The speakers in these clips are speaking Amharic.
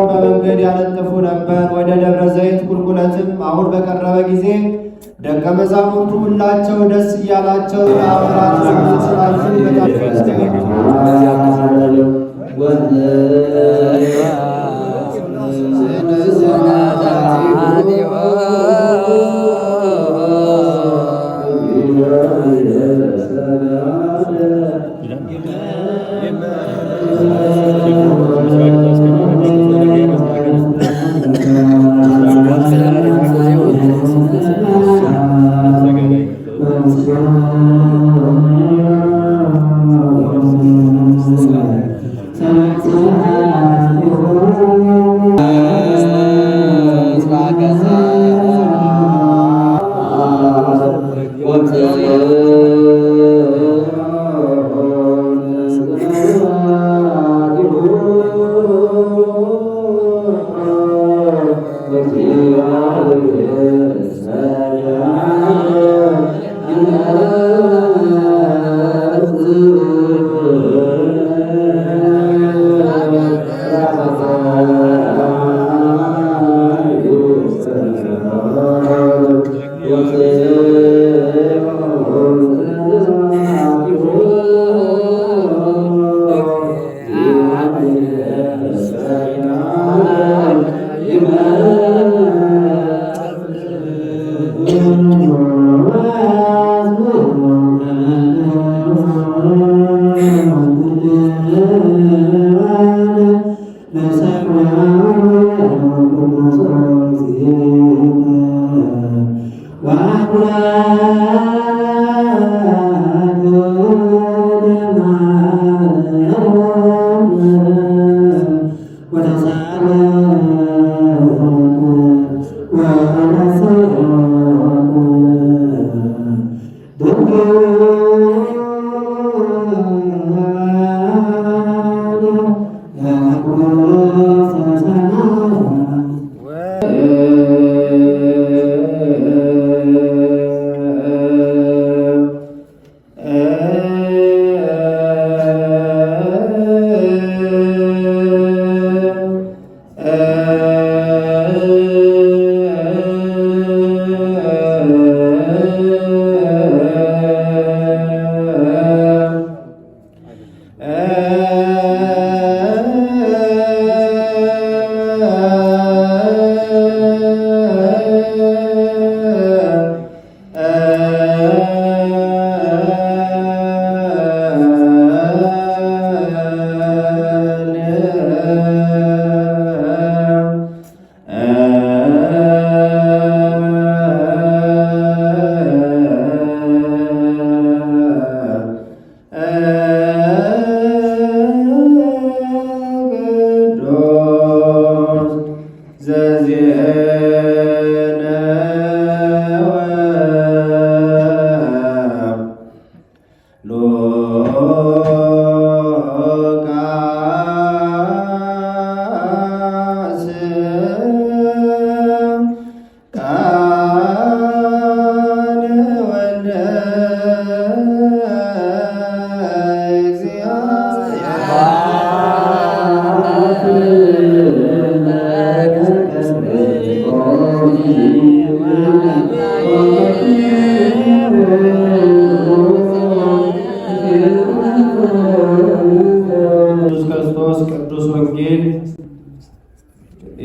በመንገድ ያነጥፉ ነበር። ወደ ደብረ ዘይት ቁልቁለትም አሁን በቀረበ ጊዜ ደቀ መዛሙርቱ ሁላቸው ደስ እያላቸው አብራት ስላዩ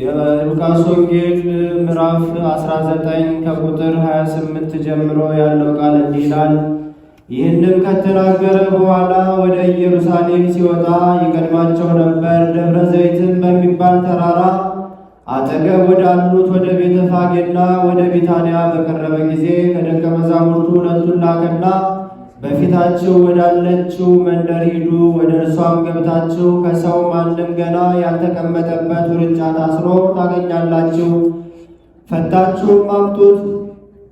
የሉቃስ ወንጌል ምዕራፍ 19 ከቁጥር 28 ጀምሮ ያለው ቃል እንዲህ ይላል። ይህንም ከተናገረ በኋላ ወደ ኢየሩሳሌም ሲወጣ ይቀድማቸው ነበር። ደብረ ዘይትም በሚባል ተራራ አጠገብ ወዳሉት ወደ ቤተ ፋጌና ወደ ቢታንያ በቀረበ ጊዜ ከደቀ መዛሙርቱ ሁለቱን ላከና በፊታችሁ ወዳለችው መንደር ሂዱ፣ ወደ እርሷም ገብታችሁ ከሰው ማንም ገና ያልተቀመጠበት ውርንጫ ታስሮ ታገኛላችሁ፣ ፈታችሁም አምጡት።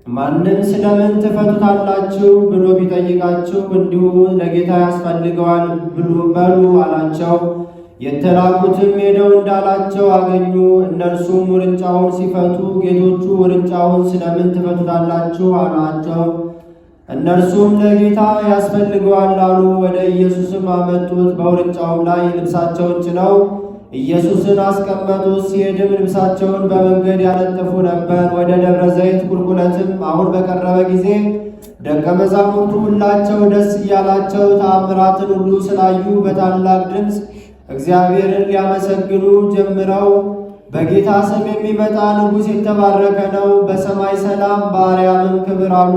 ማንም ስለምን ትፈቱታላችሁ ብሎ ቢጠይቃችሁ እንዲሁ ለጌታ ያስፈልገዋል በሉ አላቸው። የተላኩትም ሄደው እንዳላቸው አገኙ። እነርሱም ውርንጫውን ሲፈቱ ጌቶቹ ውርንጫውን ስለምን ትፈቱታላችሁ አሏቸው። እነርሱም ለጌታ ያስፈልገዋል አሉ። ወደ ኢየሱስም አመጡት። በውርንጫውም ላይ ልብሳቸውን ጭነው ኢየሱስን አስቀመጡት። ሲሄድም ልብሳቸውን በመንገድ ያነጥፉ ነበር። ወደ ደብረ ዘይት ቁልቁለትም አሁን በቀረበ ጊዜ ደቀ መዛሙርቱ ሁላቸው ደስ እያላቸው ተአምራትን ሁሉ ስላዩ በታላቅ ድምፅ እግዚአብሔርን ሊያመሰግኑ ጀምረው በጌታ ስም የሚመጣ ንጉሥ የተባረከ ነው፣ በሰማይ ሰላም በአርያምም ክብር አሉ።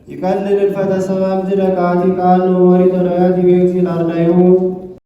ይቀልል እልፈተ ሰላም ዝደቃቲ ቃል ወሪተ ነያት ቤት ይላርዳዩ